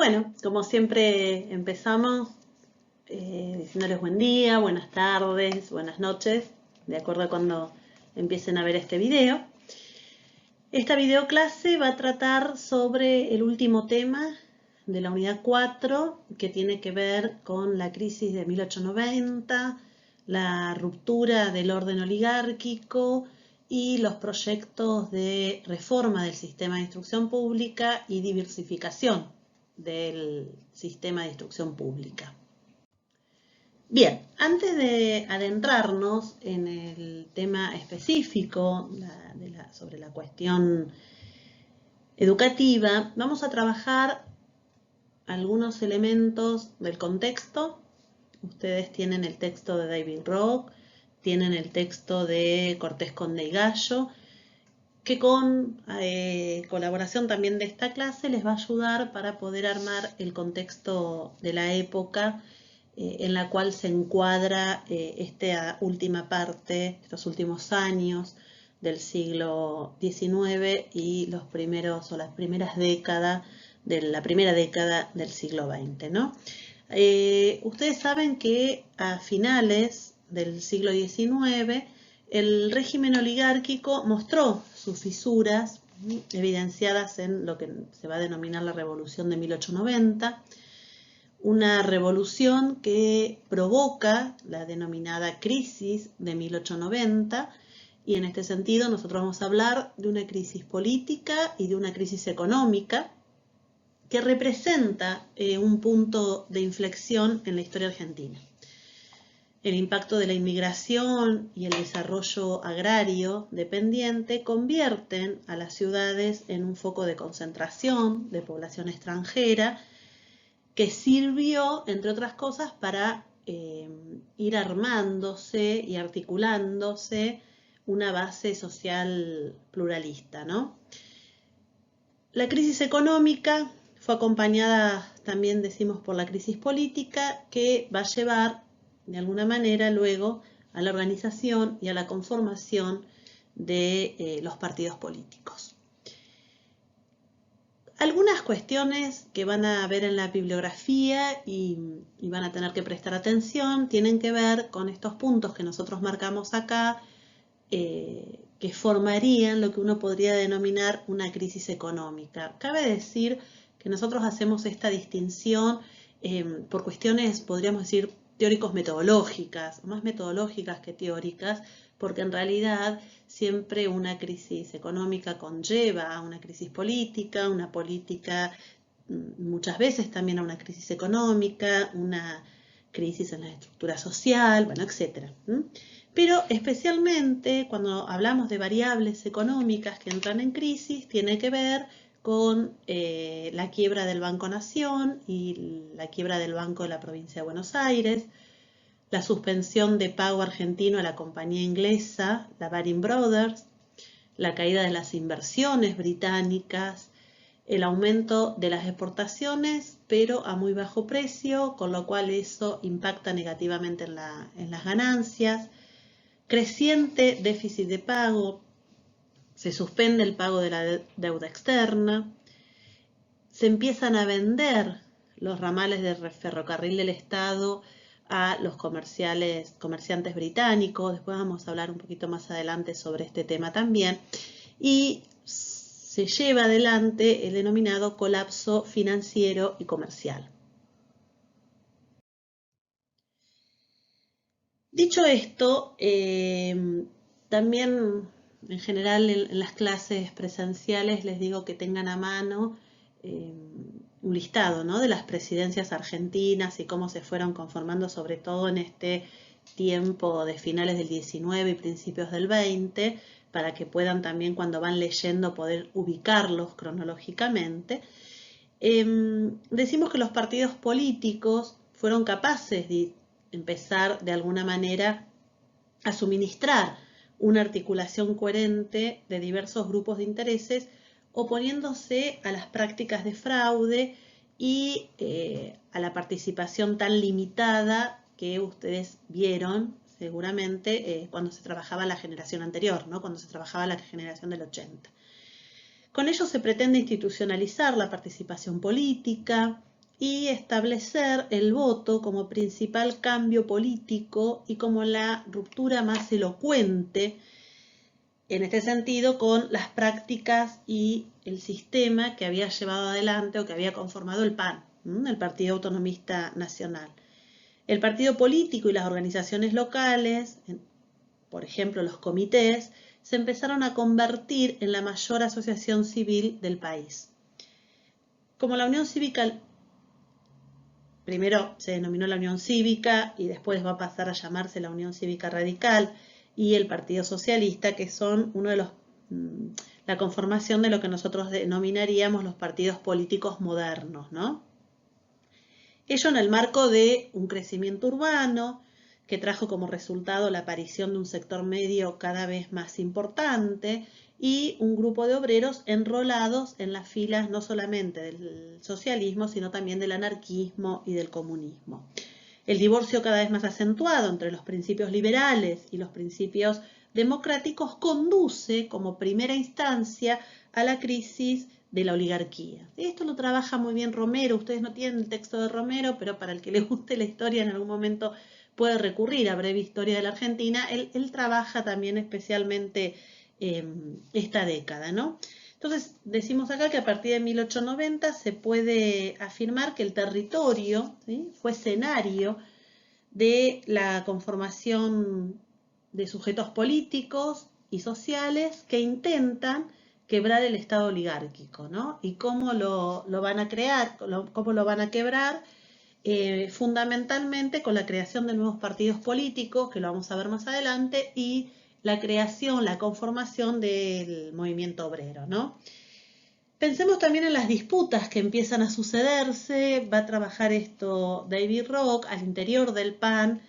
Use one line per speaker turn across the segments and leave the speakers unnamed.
Bueno, como siempre empezamos diciéndoles buen día, buenas tardes, buenas noches, de acuerdo a cuando empiecen a ver este video. Esta videoclase va a tratar sobre el último tema de la unidad 4, que tiene que ver con la crisis de 1890, la ruptura del orden oligárquico y los proyectos de reforma del sistema de instrucción pública y diversificación del sistema de instrucción pública. Bien, antes de adentrarnos en el tema específico sobre la cuestión educativa, vamos a trabajar algunos elementos del contexto. Ustedes tienen el texto de David Rock, tienen el texto de Cortés Conde y Gallo, que con colaboración también de esta clase les va a ayudar para poder armar el contexto de la época en la cual se encuadra esta última parte, estos últimos años del siglo XIX y las primeras décadas la primera década del siglo XX, ¿no? Ustedes saben que a finales del siglo XIX el régimen oligárquico mostró sus fisuras evidenciadas en lo que se va a denominar la Revolución de 1890, una revolución que provoca la denominada crisis de 1890, y en este sentido nosotros vamos a hablar de una crisis política y de una crisis económica que representa un punto de inflexión en la historia argentina. El impacto de la inmigración y el desarrollo agrario dependiente convierten a las ciudades en un foco de concentración de población extranjera que sirvió, entre otras cosas, para ir armándose y articulándose una base social pluralista, ¿no? La crisis económica fue acompañada también, decimos, por la crisis política, que va a llevar, de alguna manera, luego a la organización y a la conformación de los partidos políticos. Algunas cuestiones que van a ver en la bibliografía y van a tener que prestar atención tienen que ver con estos puntos que nosotros marcamos acá, que formarían lo que uno podría denominar una crisis económica. Cabe decir que nosotros hacemos esta distinción por cuestiones, podríamos decir, teóricos-metodológicas, más metodológicas que teóricas, porque en realidad siempre una crisis económica conlleva a una crisis política, una política muchas veces también a una crisis económica, una crisis en la estructura social, bueno, etc. Pero especialmente cuando hablamos de variables económicas que entran en crisis, tiene que ver con la quiebra del Banco Nación y la quiebra del Banco de la Provincia de Buenos Aires, la suspensión de pago argentino a la compañía inglesa, la Baring Brothers, la caída de las inversiones británicas, el aumento de las exportaciones, pero a muy bajo precio, con lo cual eso impacta negativamente en las ganancias, creciente déficit de pago, se suspende el pago de la deuda externa, se empiezan a vender los ramales de ferrocarril del Estado a los comerciantes británicos. Después vamos a hablar un poquito más adelante sobre este tema también. Y se lleva adelante el denominado colapso financiero y comercial. Dicho esto, también en general en las clases presenciales les digo que tengan a mano un listado, ¿no?, de las presidencias argentinas y cómo se fueron conformando, sobre todo en este tiempo de finales del 19 y principios del 20, para que puedan también, cuando van leyendo, poder ubicarlos cronológicamente. Decimos que los partidos políticos fueron capaces de empezar de alguna manera a suministrar una articulación coherente de diversos grupos de intereses, oponiéndose a las prácticas de fraude y a la participación tan limitada que ustedes vieron seguramente cuando se trabajaba la generación anterior, ¿no?, cuando se trabajaba la generación del 80. Con ello se pretende institucionalizar la participación política, y establecer el voto como principal cambio político y como la ruptura más elocuente, en este sentido, con las prácticas y el sistema que había llevado adelante o que había conformado el PAN, el Partido Autonomista Nacional. El partido político y las organizaciones locales, por ejemplo los comités, se empezaron a convertir en la mayor asociación civil del país. Como la Unión Cívica, primero se denominó la Unión Cívica y después va a pasar a llamarse la Unión Cívica Radical y el Partido Socialista, que son uno de la conformación de lo que nosotros denominaríamos los partidos políticos modernos, ¿no? Ello en el marco de un crecimiento urbano que trajo como resultado la aparición de un sector medio cada vez más importante y un grupo de obreros enrolados en las filas no solamente del socialismo, sino también del anarquismo y del comunismo. El divorcio cada vez más acentuado entre los principios liberales y los principios democráticos conduce como primera instancia a la crisis de la oligarquía. Esto lo trabaja muy bien Romero. Ustedes no tienen el texto de Romero, pero para el que le guste la historia en algún momento puede recurrir a Breve Historia de la Argentina. Él trabaja también especialmente esta década, ¿no? Entonces, decimos acá que a partir de 1890 se puede afirmar que el territorio, ¿sí?, fue escenario de la conformación de sujetos políticos y sociales que intentan quebrar el Estado oligárquico, ¿no? Y cómo lo van a crear, cómo lo van a quebrar, fundamentalmente con la creación de nuevos partidos políticos, que lo vamos a ver más adelante, y la creación, la conformación del movimiento obrero, ¿no? Pensemos también en las disputas que empiezan a sucederse. Va a trabajar esto David Rock al interior del PAN,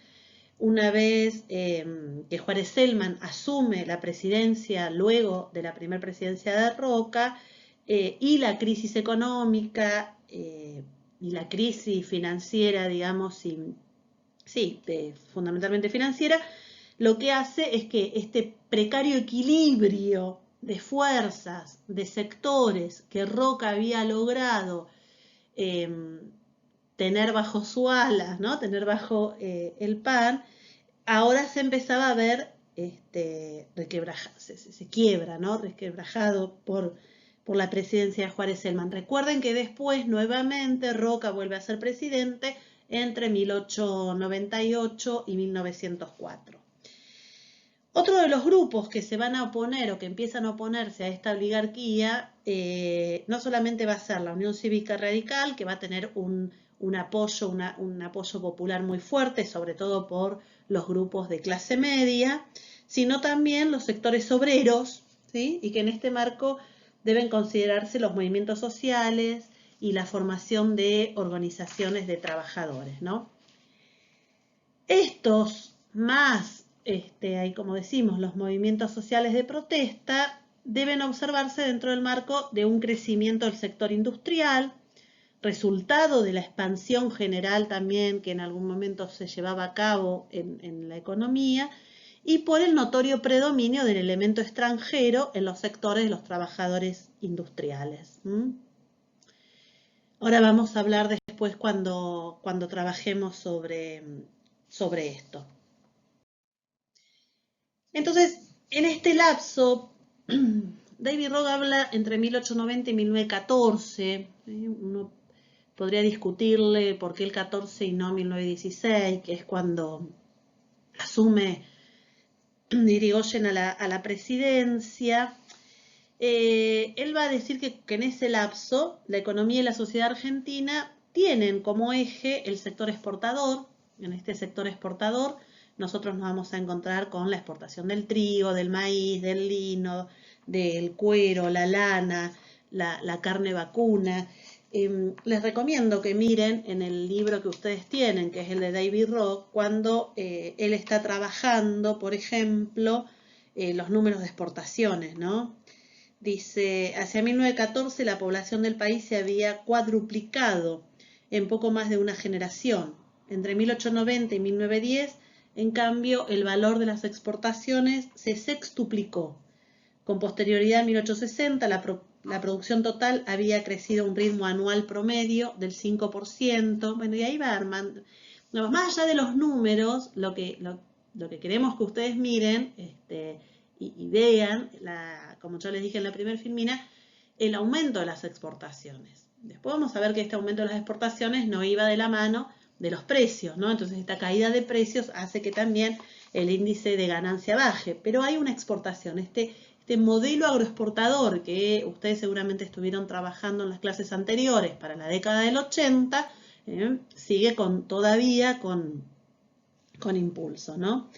una vez que Juárez Celman asume la presidencia luego de la primera presidencia de Roca, y la crisis económica y la crisis financiera, digamos, fundamentalmente financiera, lo que hace es que este precario equilibrio de fuerzas, de sectores que Roca había logrado tener bajo su ala, ¿no?, tener bajo el PAN, ahora se empezaba a ver se quiebra, ¿no?, resquebrajado por la presidencia de Juárez Celman. Recuerden que después nuevamente Roca vuelve a ser presidente entre 1898 y 1904. Otro de los grupos que se van a oponer o que empiezan a oponerse a esta oligarquía no solamente va a ser la Unión Cívica Radical, que va a tener un apoyo popular muy fuerte, sobre todo por los grupos de clase media, sino también los sectores obreros, ¿sí?, y que en este marco deben considerarse los movimientos sociales y la formación de organizaciones de trabajadores, ¿no? Estos más hay, como decimos, los movimientos sociales de protesta, deben observarse dentro del marco de un crecimiento del sector industrial, resultado de la expansión general también que en algún momento se llevaba a cabo en la economía, y por el notorio predominio del elemento extranjero en los sectores de los trabajadores industriales. Ahora vamos a hablar después cuando trabajemos sobre esto. Entonces, en este lapso, David Rock habla entre 1890 y 1914. Uno podría discutirle por qué el 14 y no 1916, que es cuando asume Irigoyen a la presidencia. Él va a decir que en ese lapso la economía y la sociedad argentina tienen como eje el sector exportador. En este sector exportador nosotros nos vamos a encontrar con la exportación del trigo, del maíz, del lino, del cuero, la lana, la carne vacuna. Les recomiendo que miren en el libro que ustedes tienen, que es el de David Rock, cuando él está trabajando, por ejemplo, los números de exportaciones, ¿no? Dice, hacia 1914 la población del país se había cuadruplicado en poco más de una generación. Entre 1890 y 1910, en cambio, el valor de las exportaciones se sextuplicó. Con posterioridad a 1860, la la producción total había crecido a un ritmo anual promedio del 5%. Bueno, y ahí va armando. No, más allá de los números, lo que queremos que ustedes miren y vean, como yo les dije en la primera filmina, el aumento de las exportaciones. Después vamos a ver que este aumento de las exportaciones no iba de la mano de los precios, ¿no? Entonces esta caída de precios hace que también el índice de ganancia baje, pero hay una exportación. Este modelo agroexportador que ustedes seguramente estuvieron trabajando en las clases anteriores para la década del 80, sigue todavía con impulso, ¿no?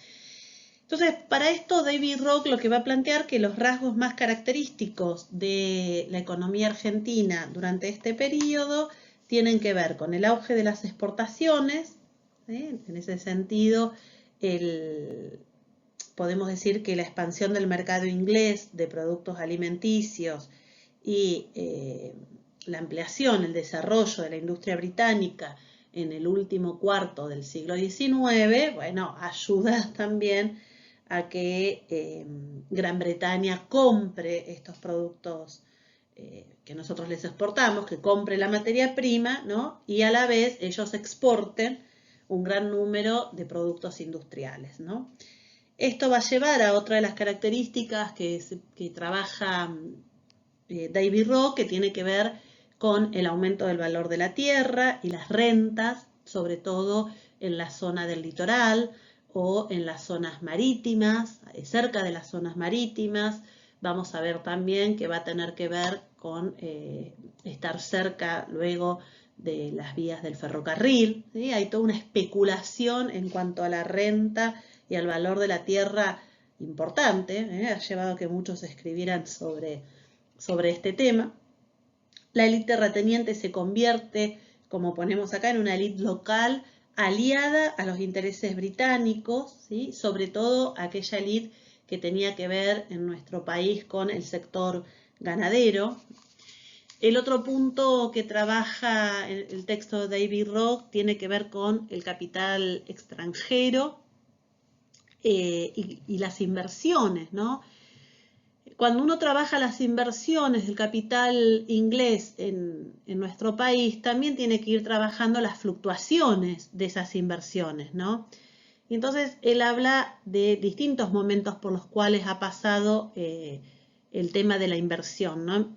Entonces, para esto David Rock lo que va a plantear que los rasgos más característicos de la economía argentina durante este periodo tienen que ver con el auge de las exportaciones, en ese sentido, podemos decir que la expansión del mercado inglés de productos alimenticios y la ampliación, el desarrollo de la industria británica en el último cuarto del siglo XIX, bueno, ayuda también a que Gran Bretaña compre estos productos que nosotros les exportamos, que compre la materia prima, ¿no? Y a la vez ellos exporten un gran número de productos industriales, ¿no? Esto va a llevar a otra de las características que trabaja David Rock, que tiene que ver con el aumento del valor de la tierra y las rentas, sobre todo en la zona del litoral o en las zonas marítimas, cerca de las zonas marítimas. Vamos a ver también que va a tener que ver con estar cerca luego de las vías del ferrocarril, ¿sí? Hay toda una especulación en cuanto a la renta y al valor de la tierra importante, ha llevado a que muchos escribieran sobre este tema. La élite terrateniente se convierte, como ponemos acá, en una élite local aliada a los intereses británicos, ¿sí? Sobre todo aquella élite que tenía que ver en nuestro país con el sector ganadero. El otro punto que trabaja el texto de David Rock tiene que ver con el capital extranjero y las inversiones, ¿no? Cuando uno trabaja las inversiones del capital inglés en nuestro país, también tiene que ir trabajando las fluctuaciones de esas inversiones, ¿no? Y entonces él habla de distintos momentos por los cuales ha pasado el tema de la inversión, ¿no?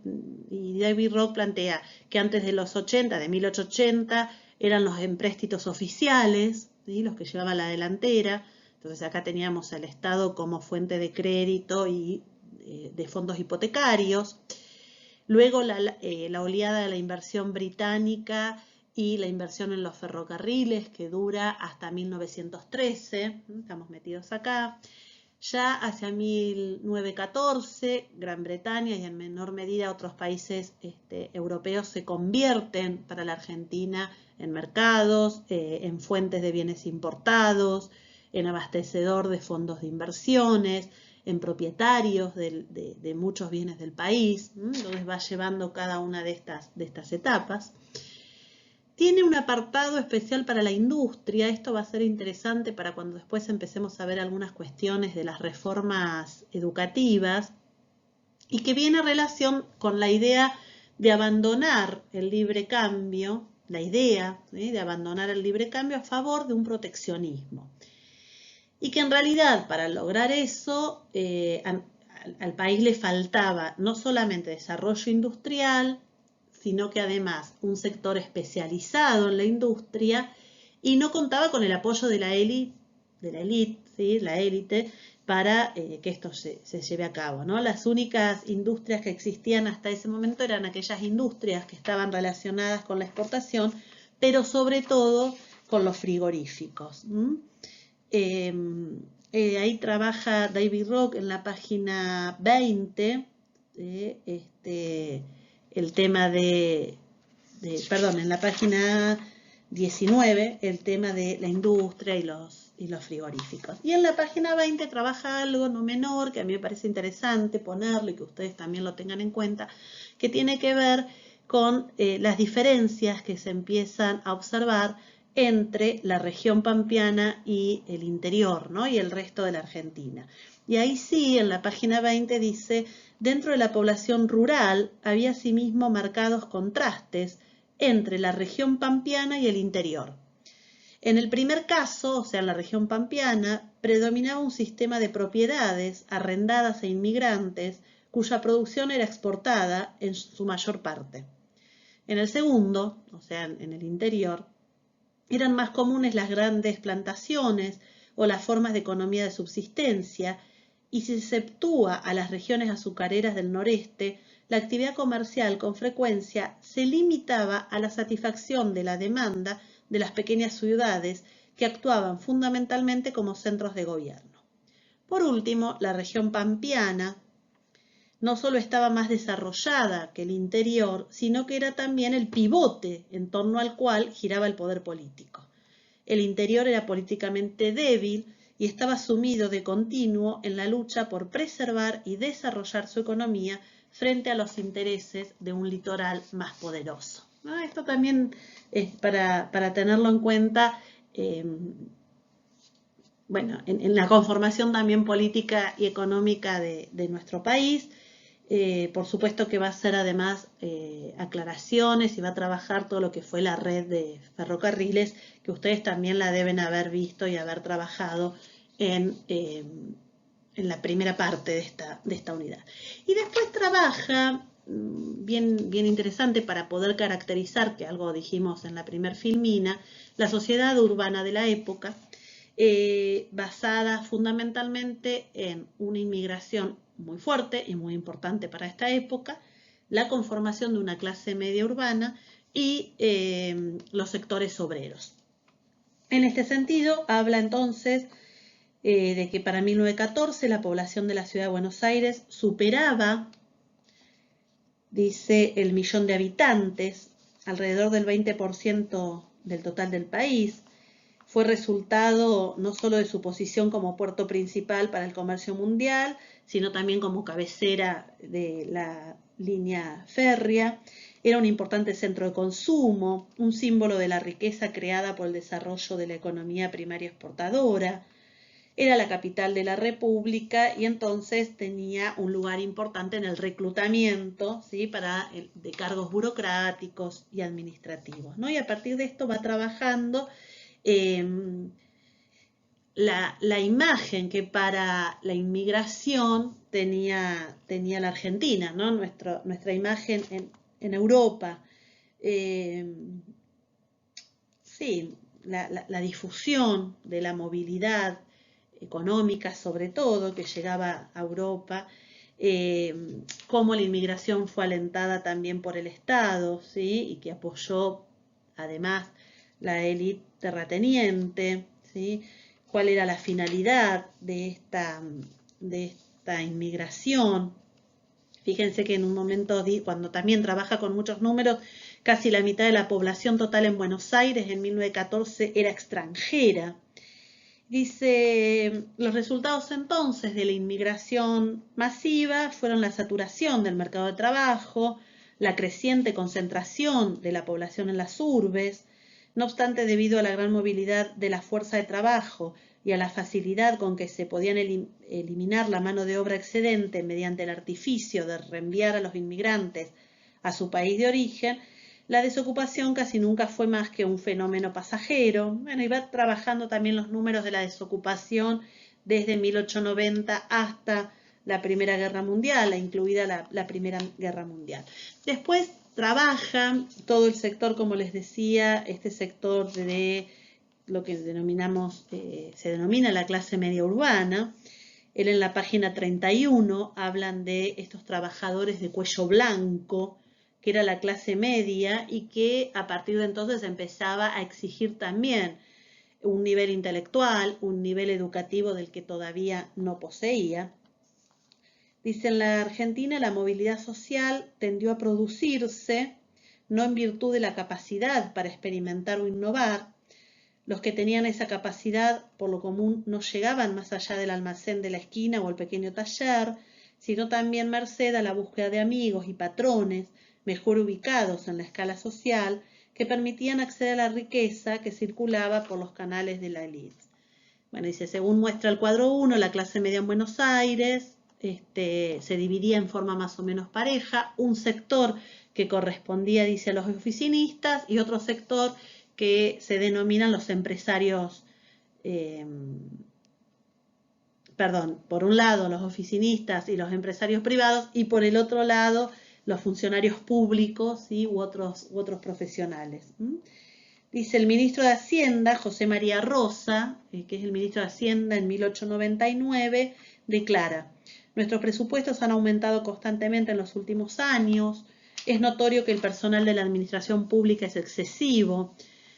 Y David Rock plantea que antes de los 80, de 1880, eran los empréstitos oficiales, ¿sí? Los que llevaban la delantera. Entonces acá teníamos al Estado como fuente de crédito y de fondos hipotecarios. Luego la oleada de la inversión británica y la inversión en los ferrocarriles, que dura hasta 1913, estamos metidos acá. Ya hacia 1914, Gran Bretaña y en menor medida otros países europeos se convierten para la Argentina en mercados, en fuentes de bienes importados, en abastecedor de fondos de inversiones, en propietarios de muchos bienes del país. Entonces va llevando cada una de estas etapas. Tiene un apartado especial para la industria. Esto va a ser interesante para cuando después empecemos a ver algunas cuestiones de las reformas educativas y que viene en relación con la idea de abandonar el libre cambio, la idea de abandonar el libre cambio a favor de un proteccionismo. Y que en realidad para lograr eso al país le faltaba no solamente desarrollo industrial, sino que además un sector especializado en la industria y no contaba con el apoyo de la élite, ¿sí? La élite, para que esto se lleve a cabo, ¿no? Las únicas industrias que existían hasta ese momento eran aquellas industrias que estaban relacionadas con la exportación, pero sobre todo con los frigoríficos. Ahí trabaja David Rock en la página 20, el tema en la página 19, el tema de la industria y los frigoríficos. Y en la página 20 trabaja algo no menor, que a mí me parece interesante ponerlo y que ustedes también lo tengan en cuenta, que tiene que ver con las diferencias que se empiezan a observar entre la región pampeana y el interior, ¿no? Y el resto de la Argentina. Y ahí sí, en la página 20 dice, dentro de la población rural había asimismo marcados contrastes entre la región pampeana y el interior. En el primer caso, o sea, en la región pampeana, predominaba un sistema de propiedades arrendadas a inmigrantes cuya producción era exportada en su mayor parte. En el segundo, o sea, en el interior, eran más comunes las grandes plantaciones o las formas de economía de subsistencia, y si se exceptúa a las regiones azucareras del noreste, la actividad comercial con frecuencia se limitaba a la satisfacción de la demanda de las pequeñas ciudades que actuaban fundamentalmente como centros de gobierno. Por último, la región pampeana no solo estaba más desarrollada que el interior, sino que era también el pivote en torno al cual giraba el poder político. El interior era políticamente débil y estaba sumido de continuo en la lucha por preservar y desarrollar su economía frente a los intereses de un litoral más poderoso. Esto también es para tenerlo en cuenta bueno, en la conformación también política y económica de nuestro país. Por supuesto que va a hacer además aclaraciones y va a trabajar todo lo que fue la red de ferrocarriles, que ustedes también la deben haber visto y haber trabajado en la primera parte de esta unidad. Y después trabaja, bien interesante para poder caracterizar, que algo dijimos en la primer filmina, la sociedad urbana de la época, basada fundamentalmente en una inmigración muy fuerte y muy importante para esta época, la conformación de una clase media urbana y los sectores obreros. En este sentido, habla entonces de que para 1914 la población de la ciudad de Buenos Aires superaba, dice, el 1.000.000 de habitantes, alrededor del 20% del total del país. Fue resultado no solo de su posición como puerto principal para el comercio mundial, sino también como cabecera de la línea férrea. Era un importante centro de consumo, un símbolo de la riqueza creada por el desarrollo de la economía primaria exportadora. Era la capital de la República y entonces tenía un lugar importante en el reclutamiento, ¿sí?, de cargos burocráticos y administrativos, ¿no? Y a partir de esto va trabajando la imagen que para la inmigración tenía la Argentina, ¿no? Nuestra imagen en Europa. Sí, la difusión de la movilidad económica, sobre todo, que llegaba a Europa, cómo la inmigración fue alentada también por el Estado, ¿sí?, y que apoyó además la élite terrateniente, ¿sí?, cuál era la finalidad de esta inmigración. Fíjense que en un momento, cuando también trabaja con muchos números, casi la mitad de la población total en Buenos Aires en 1914 era extranjera. Dice, los resultados entonces de la inmigración masiva fueron la saturación del mercado de trabajo, la creciente concentración de la población en las urbes. No obstante, debido a la gran movilidad de la fuerza de trabajo y a la facilidad con que se podían eliminar la mano de obra excedente mediante el artificio de reenviar a los inmigrantes a su país de origen, la desocupación casi nunca fue más que un fenómeno pasajero. Bueno, y va trabajando también los números de la desocupación desde 1890 hasta la Primera Guerra Mundial, incluida la Primera Guerra Mundial. Después trabaja todo el sector, como les decía, este sector de lo que se denomina la clase media urbana. Él en la página 31 hablan de estos trabajadores de cuello blanco, que era la clase media y que a partir de entonces empezaba a exigir también un nivel intelectual, un nivel educativo del que todavía no poseía. Dice, en la Argentina la movilidad social tendió a producirse no en virtud de la capacidad para experimentar o innovar. Los que tenían esa capacidad, por lo común, no llegaban más allá del almacén de la esquina o el pequeño taller, sino también merced a la búsqueda de amigos y patrones mejor ubicados en la escala social, que permitían acceder a la riqueza que circulaba por los canales de la élite. Bueno, dice, según muestra el cuadro 1, la clase media en Buenos Aires se dividía en forma más o menos pareja, un sector que correspondía, dice, a los oficinistas y otro sector que se denominan los empresarios, perdón, por un lado los oficinistas y los empresarios privados y por el otro lado los funcionarios públicos, ¿sí? u otros profesionales. Dice el ministro de Hacienda, José María Rosa, que es el ministro de Hacienda en 1899, declara, nuestros presupuestos han aumentado constantemente en los últimos años, es notorio que el personal de la administración pública es excesivo,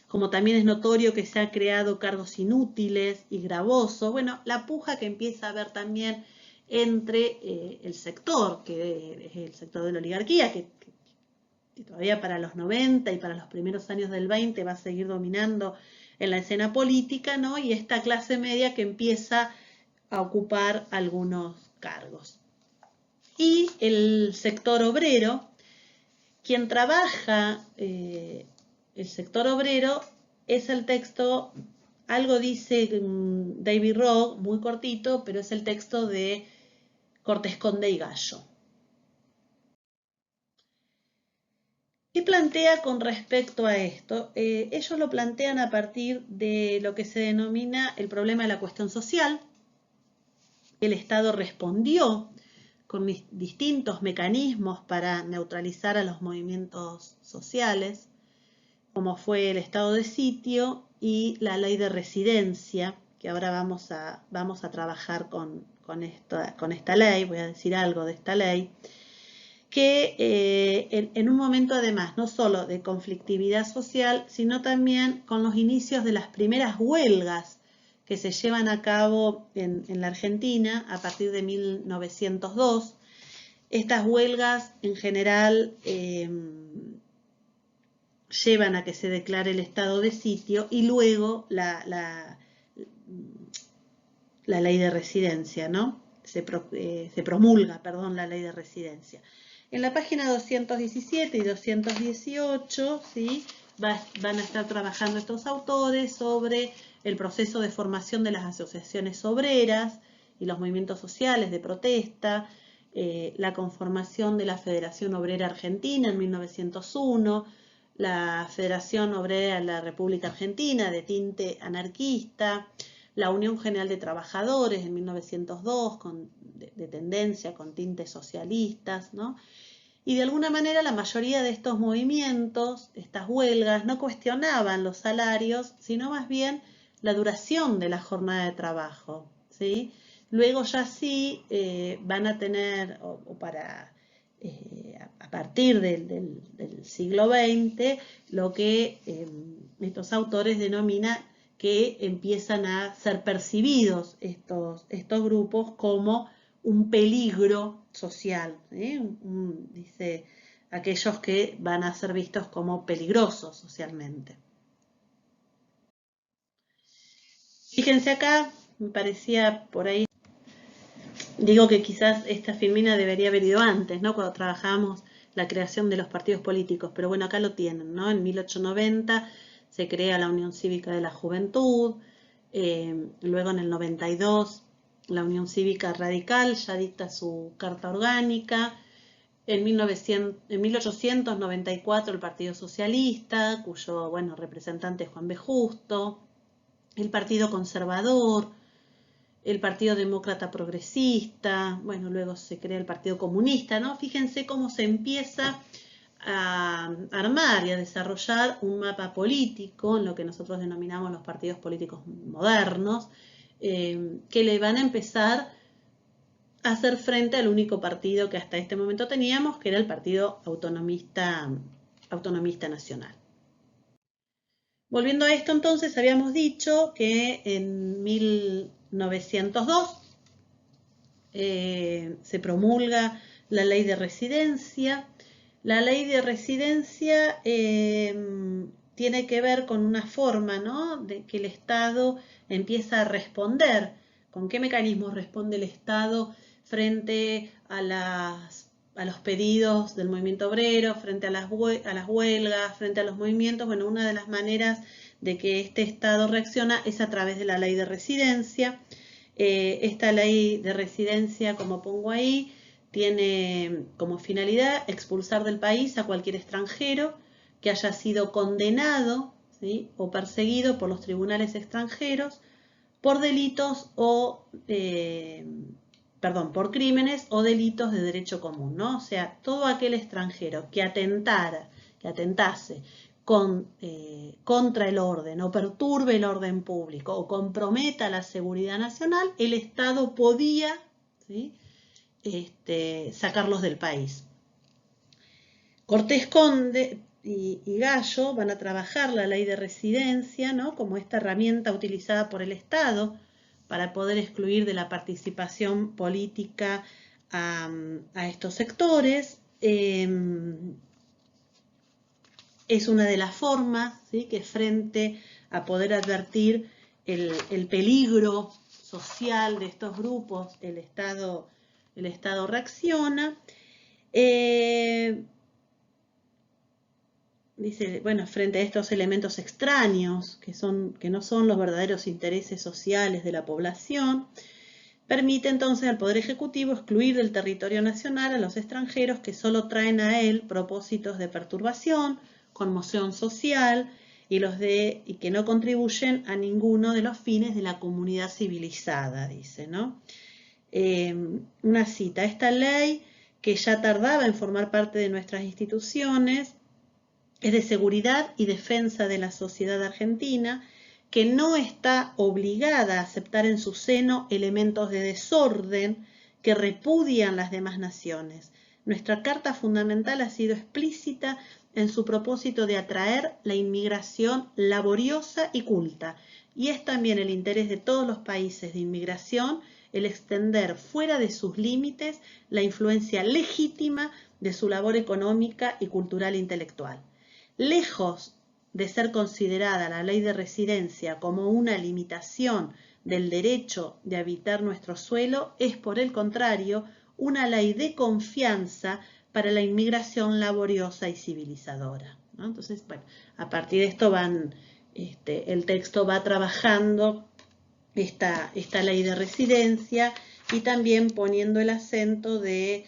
como también es notorio que se han creado cargos inútiles y gravosos. Bueno, la puja que empieza a haber también entre el sector, que es el sector de la oligarquía, que todavía para los 90 y para los primeros años del 20 va a seguir dominando en la escena política, ¿no? Y esta clase media que empieza a ocupar algunos cargos. Y el sector obrero, quien trabaja el sector obrero, es el texto, algo dice David Rock, muy cortito, pero es el texto de Cortés, Conde y Gallo. ¿Qué plantea con respecto a esto? Ellos lo plantean a partir de lo que se denomina el problema de la cuestión social. El Estado respondió con distintos mecanismos para neutralizar a los movimientos sociales, como fue el estado de sitio y la ley de residencia, que ahora vamos a trabajar con esta ley, voy a decir algo de esta ley, que en un momento además no solo de conflictividad social, sino también con los inicios de las primeras huelgas que se llevan a cabo en la Argentina a partir de 1902. Estas huelgas en general llevan a que se declare el estado de sitio y luego la ley de residencia, ¿no? Se promulga, perdón, la ley de residencia. En la página 217 y 218, ¿sí? Van a estar trabajando estos autores sobre el proceso de formación de las asociaciones obreras y los movimientos sociales de protesta, la conformación de la Federación Obrera Argentina en 1901, la Federación Obrera de la República Argentina de tinte anarquista, la Unión General de Trabajadores en 1902 de tendencia con tintes socialistas, ¿no? Y de alguna manera la mayoría de estos movimientos, estas huelgas, no cuestionaban los salarios, sino más bien la duración de la jornada de trabajo, ¿sí? Luego ya sí van a tener, a partir del siglo XX, lo que estos autores denominan que empiezan a ser percibidos estos grupos como un peligro social, dice aquellos que van a ser vistos como peligrosos socialmente. Fíjense acá, me parecía por ahí, digo que quizás esta filmina debería haber ido antes, ¿no? Cuando trabajábamos la creación de los partidos políticos, pero bueno, acá lo tienen, ¿no? En 1890 se crea la Unión Cívica de la Juventud, luego en el 92 la Unión Cívica Radical ya dicta su carta orgánica, en 1894 el Partido Socialista, cuyo representante es Juan B. Justo, el Partido Conservador, el Partido Demócrata Progresista, luego se crea el Partido Comunista, ¿no? Fíjense cómo se empieza a armar y a desarrollar un mapa político, en lo que nosotros denominamos los partidos políticos modernos, que le van a empezar a hacer frente al único partido que hasta este momento teníamos, que era el Partido Autonomista Nacional. Volviendo a esto, entonces, habíamos dicho que en 1902 se promulga la ley de residencia. La ley de residencia tiene que ver con una forma, ¿no?, de que el Estado empieza a responder. ¿Con qué mecanismos responde el Estado frente a las los pedidos del movimiento obrero, frente a las huelgas, frente a los movimientos. Bueno, una de las maneras de que este Estado reacciona es a través de la ley de residencia. Esta ley de residencia, como pongo ahí, tiene como finalidad expulsar del país a cualquier extranjero que haya sido condenado, ¿sí?, o perseguido por los tribunales extranjeros por delitos o, por crímenes o delitos de derecho común, ¿no? O sea, todo aquel extranjero que atentase contra el orden o perturbe el orden público o comprometa la seguridad nacional, el Estado podía, ¿sí?, sacarlos del país. Cortés Conde y Gallo van a trabajar la ley de residencia, ¿no?, como esta herramienta utilizada por el Estado para poder excluir de la participación política a estos sectores. Es una de las formas, ¿sí?, que frente a poder advertir el peligro social de estos grupos, el Estado reacciona. Dice, bueno, frente a estos elementos extraños, que no son los verdaderos intereses sociales de la población, permite entonces al Poder Ejecutivo excluir del territorio nacional a los extranjeros que solo traen a él propósitos de perturbación, conmoción social y que no contribuyen a ninguno de los fines de la comunidad civilizada, dice, ¿no? Una cita: esta ley, que ya tardaba en formar parte de nuestras instituciones, es de seguridad y defensa de la sociedad argentina, que no está obligada a aceptar en su seno elementos de desorden que repudian las demás naciones. Nuestra Carta Fundamental ha sido explícita en su propósito de atraer la inmigración laboriosa y culta, y es también el interés de todos los países de inmigración el extender fuera de sus límites la influencia legítima de su labor económica y cultural e intelectual. Lejos de ser considerada la ley de residencia como una limitación del derecho de habitar nuestro suelo, es por el contrario una ley de confianza para la inmigración laboriosa y civilizadora, ¿no? Entonces, bueno, a partir de esto el texto va trabajando esta ley de residencia y también poniendo el acento de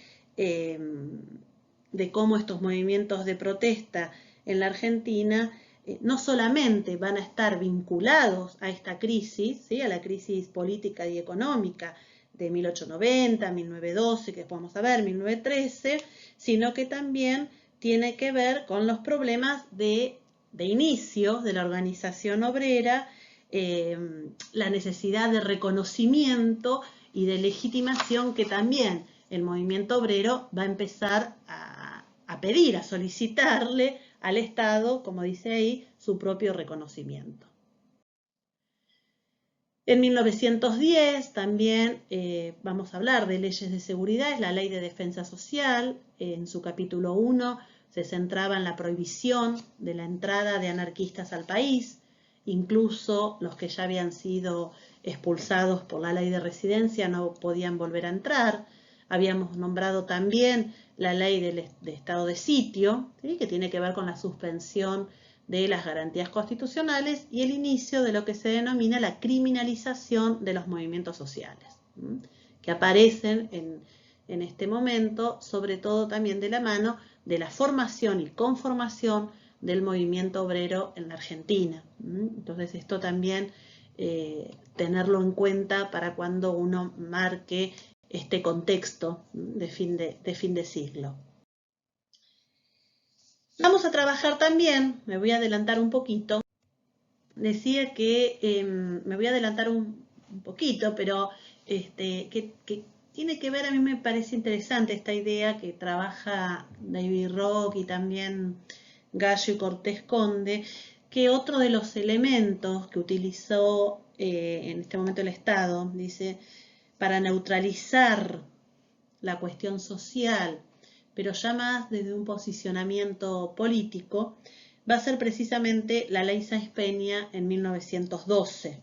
cómo estos movimientos de protesta en la Argentina no solamente van a estar vinculados a esta crisis, ¿sí?, a la crisis política y económica de 1890, 1912, que vamos a ver, 1913, sino que también tiene que ver con los problemas de inicio de la organización obrera, la necesidad de reconocimiento y de legitimación que también el movimiento obrero va a empezar a pedir, a solicitarle al Estado, como dice ahí, su propio reconocimiento. En 1910 también vamos a hablar de leyes de seguridad, es la Ley de Defensa Social. En su capítulo 1 se centraba en la prohibición de la entrada de anarquistas al país, incluso los que ya habían sido expulsados por la ley de residencia no podían volver a entrar. Habíamos nombrado también la ley de estado de sitio, ¿sí?, que tiene que ver con la suspensión de las garantías constitucionales y el inicio de lo que se denomina la criminalización de los movimientos sociales, que aparecen en este momento, sobre todo también de la mano de la formación y conformación del movimiento obrero en la Argentina. Entonces esto también tenerlo en cuenta para cuando uno marque este contexto de fin de siglo. Vamos a trabajar también, me voy a adelantar un poquito, decía que me voy a adelantar un poquito, pero que tiene que ver, a mí me parece interesante esta idea que trabaja David Rock y también Gallo y Cortés Conde, que otro de los elementos que utilizó en este momento el Estado, dice, para neutralizar la cuestión social, pero ya más desde un posicionamiento político, va a ser precisamente la Ley Sáenz Peña en 1912.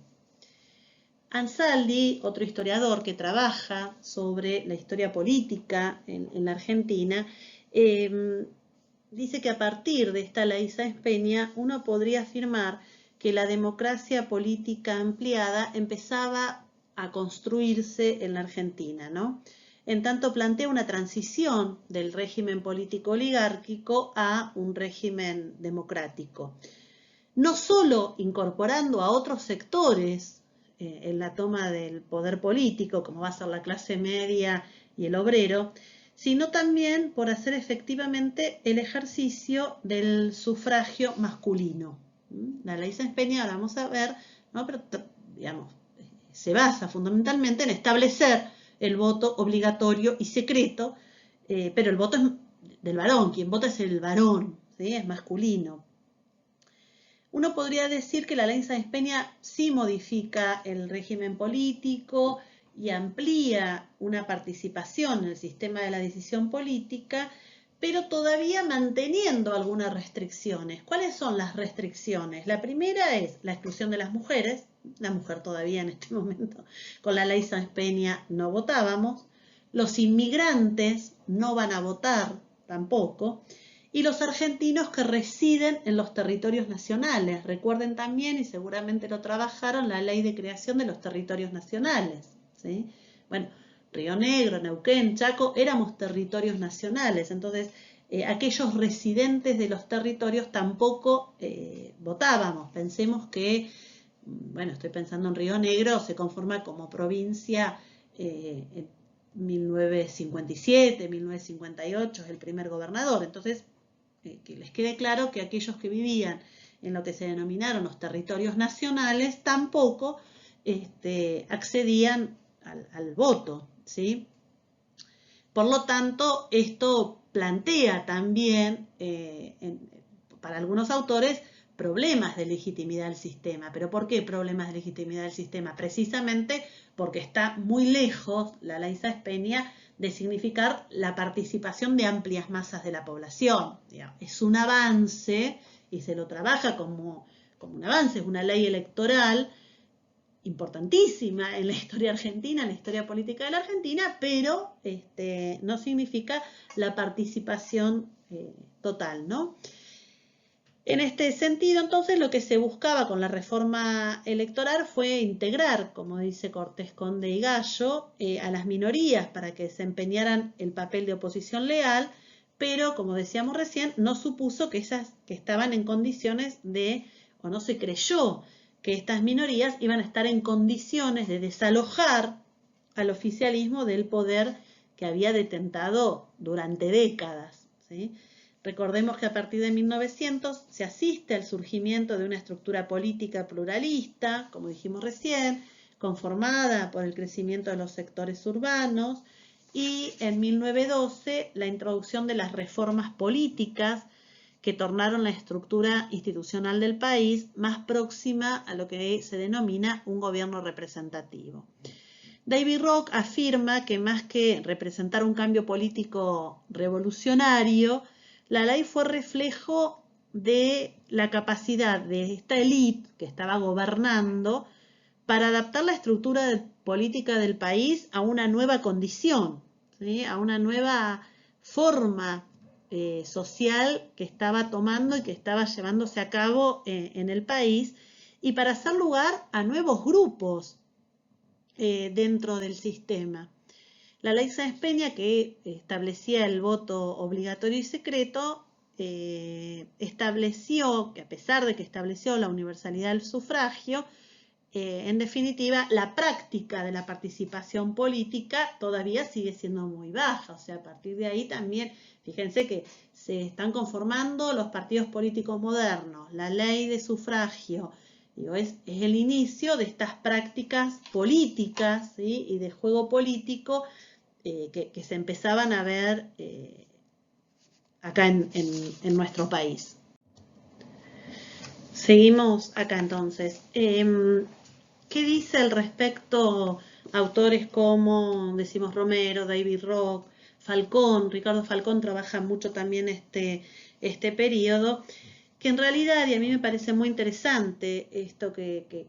Ansaldi, otro historiador que trabaja sobre la historia política en la Argentina, dice que a partir de esta ley Sáenz Peña uno podría afirmar que la democracia política ampliada empezaba a construirse en la Argentina, ¿no? En tanto plantea una transición del régimen político oligárquico a un régimen democrático. No solo incorporando a otros sectores en la toma del poder político, como va a ser la clase media y el obrero, sino también por hacer efectivamente el ejercicio del sufragio masculino. La ley Sáenz Peña, ahora vamos a ver, ¿no? Pero digamos, se basa fundamentalmente en establecer el voto obligatorio y secreto, pero el voto es del varón, quien vota es el varón, ¿sí? Es masculino. Uno podría decir que la ley Sáenz Peña sí modifica el régimen político y amplía una participación en el sistema de la decisión política, pero todavía manteniendo algunas restricciones. ¿Cuáles son las restricciones? La primera es la exclusión de las mujeres. La mujer todavía en este momento, con la ley Sáenz Peña no votábamos. Los inmigrantes no van a votar tampoco. Y los argentinos que residen en los territorios nacionales. Recuerden también, y seguramente lo trabajaron, la ley de creación de los territorios nacionales, ¿sí? Bueno, Río Negro, Neuquén, Chaco, éramos territorios nacionales, entonces aquellos residentes de los territorios tampoco votábamos. Pensemos que, bueno, estoy pensando en Río Negro, se conforma como provincia en 1957, 1958, es el primer gobernador, entonces que les quede claro que aquellos que vivían en lo que se denominaron los territorios nacionales tampoco accedían al voto, ¿sí? Por lo tanto, esto plantea también para algunos autores problemas de legitimidad del sistema. ¿Pero por qué problemas de legitimidad del sistema? Precisamente porque está muy lejos la ley Sáenz Peña de significar la participación de amplias masas de la población. Es un avance y se lo trabaja como un avance, es una ley electoral importantísima en la historia argentina, en la historia política de la Argentina, pero no significa la participación total, ¿no? En este sentido, entonces, lo que se buscaba con la reforma electoral fue integrar, como dice Cortés, Conde y Gallo, a las minorías para que desempeñaran el papel de oposición leal, pero, como decíamos recién, no supuso que esas que estaban en condiciones de, o no se creyó que estas minorías iban a estar en condiciones de desalojar al oficialismo del poder que había detentado durante décadas, ¿sí? Recordemos que a partir de 1900 se asiste al surgimiento de una estructura política pluralista, como dijimos recién, conformada por el crecimiento de los sectores urbanos, y en 1912 la introducción de las reformas políticas que tornaron la estructura institucional del país más próxima a lo que se denomina un gobierno representativo. David Rock afirma que más que representar un cambio político revolucionario, la ley fue reflejo de la capacidad de esta élite que estaba gobernando para adaptar la estructura política del país a una nueva condición, ¿sí? A una nueva forma social que estaba tomando y que estaba llevándose a cabo en el país, y para hacer lugar a nuevos grupos dentro del sistema. La ley Sáenz Peña, que establecía el voto obligatorio y secreto, estableció, que a pesar de que estableció la universalidad del sufragio, en definitiva, la práctica de la participación política todavía sigue siendo muy baja. O sea, a partir de ahí también, fíjense que se están conformando los partidos políticos modernos, la ley de sufragio, digo, es el inicio de estas prácticas políticas, ¿sí? Y de juego político que se empezaban a ver acá en nuestro país. Seguimos acá entonces. ¿Qué dice al respecto autores como, decimos, Romero, David Rock, Falcón? Ricardo Falcón trabaja mucho también este periodo. que en realidad, y a mí me parece muy interesante esto que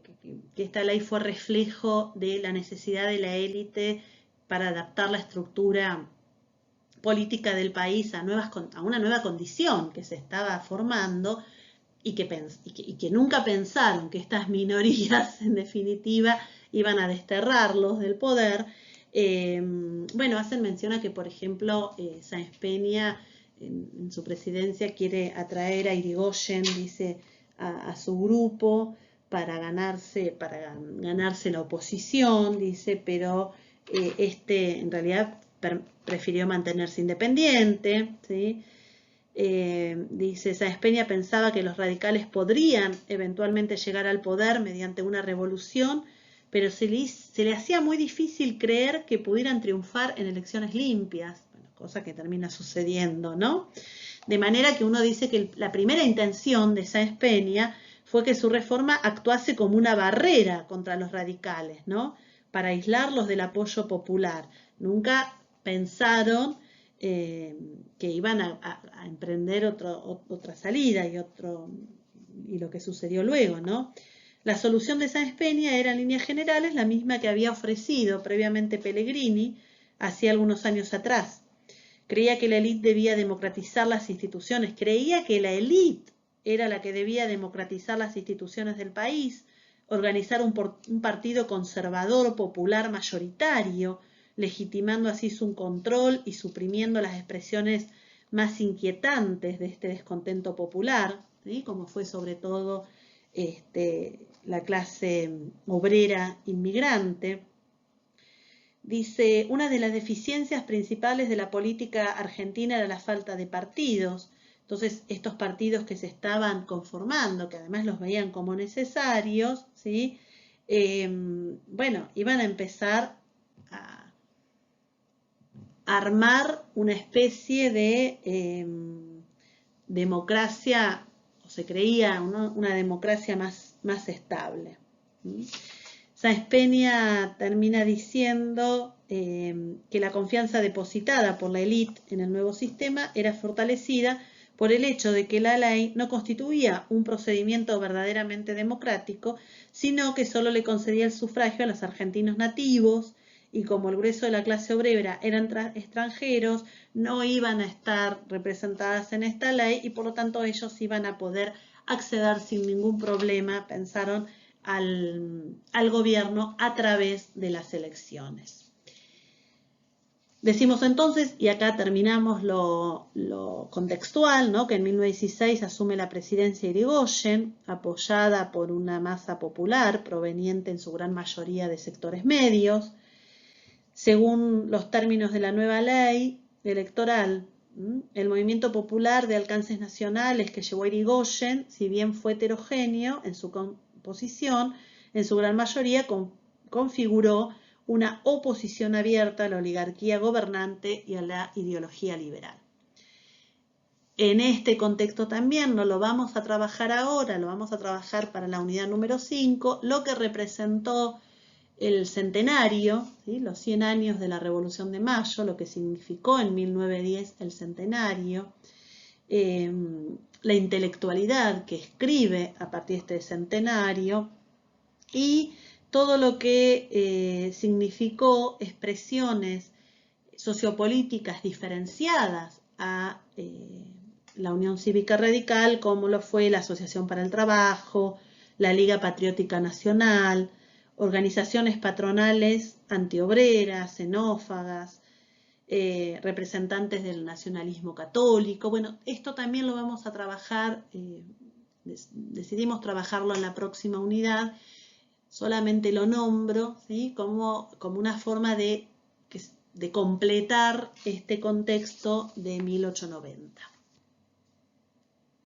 esta ley fue reflejo de la necesidad de la élite para adaptar la estructura política del país a una nueva condición que se estaba formando y que nunca pensaron que estas minorías, en definitiva, iban a desterrarlos del poder. Bueno, hacen mención a que, por ejemplo, Sáenz Peña en su presidencia quiere atraer a Irigoyen, dice, a su grupo para ganarse la oposición, dice, pero en realidad prefirió mantenerse independiente, ¿sí? Dice, Sáenz Peña pensaba que los radicales podrían eventualmente llegar al poder mediante una revolución, pero se le hacía muy difícil creer que pudieran triunfar en elecciones limpias, bueno, cosa que termina sucediendo, ¿no? De manera que uno dice que la primera intención de Sáenz Peña fue que su reforma actuase como una barrera contra los radicales, ¿no? Para aislarlos del apoyo popular. Nunca pensaron que iban a emprender otra salida y lo que sucedió luego, ¿no? La solución de Sáenz Peña era en líneas generales la misma que había ofrecido previamente Pellegrini hacía algunos años atrás. Creía que la élite debía democratizar las instituciones, creía que la élite era la que debía democratizar las instituciones del país, organizar un partido conservador popular mayoritario, legitimando así su control y suprimiendo las expresiones más inquietantes de este descontento popular, ¿sí? Como fue sobre todo la clase obrera inmigrante. Dice, una de las deficiencias principales de la política argentina era la falta de partidos. Entonces, estos partidos que se estaban conformando, que además los veían como necesarios, ¿sí? Bueno, iban a empezar a armar una especie de democracia, o se creía una democracia más estable. Sáenz Peña termina diciendo que la confianza depositada por la élite en el nuevo sistema era fortalecida por el hecho de que la ley no constituía un procedimiento verdaderamente democrático, sino que solo le concedía el sufragio a los argentinos nativos, y como el grueso de la clase obrera eran extranjeros, no iban a estar representadas en esta ley y por lo tanto ellos iban a poder acceder sin ningún problema, pensaron, al gobierno a través de las elecciones. Decimos entonces, y acá terminamos lo contextual, ¿no? Que en 1916 asume la presidencia Irigoyen, apoyada por una masa popular proveniente en su gran mayoría de sectores medios. Según los términos de la nueva ley electoral, el movimiento popular de alcances nacionales que llevó a Irigoyen, si bien fue heterogéneo en su composición, en su gran mayoría configuró una oposición abierta a la oligarquía gobernante y a la ideología liberal. En este contexto también no lo vamos a trabajar ahora, lo vamos a trabajar para la unidad número 5, lo que representó el centenario, ¿sí? Los 100 años de la Revolución de Mayo, lo que significó en 1910 el centenario, la intelectualidad que escribe a partir de este centenario y todo lo que significó expresiones sociopolíticas diferenciadas a la Unión Cívica Radical, como lo fue la Asociación para el Trabajo, la Liga Patriótica Nacional, organizaciones patronales antiobreras, xenófagas, representantes del nacionalismo católico. Bueno, esto también lo vamos a trabajar, decidimos trabajarlo en la próxima unidad, solamente lo nombro, ¿sí? como una forma de completar este contexto de 1890.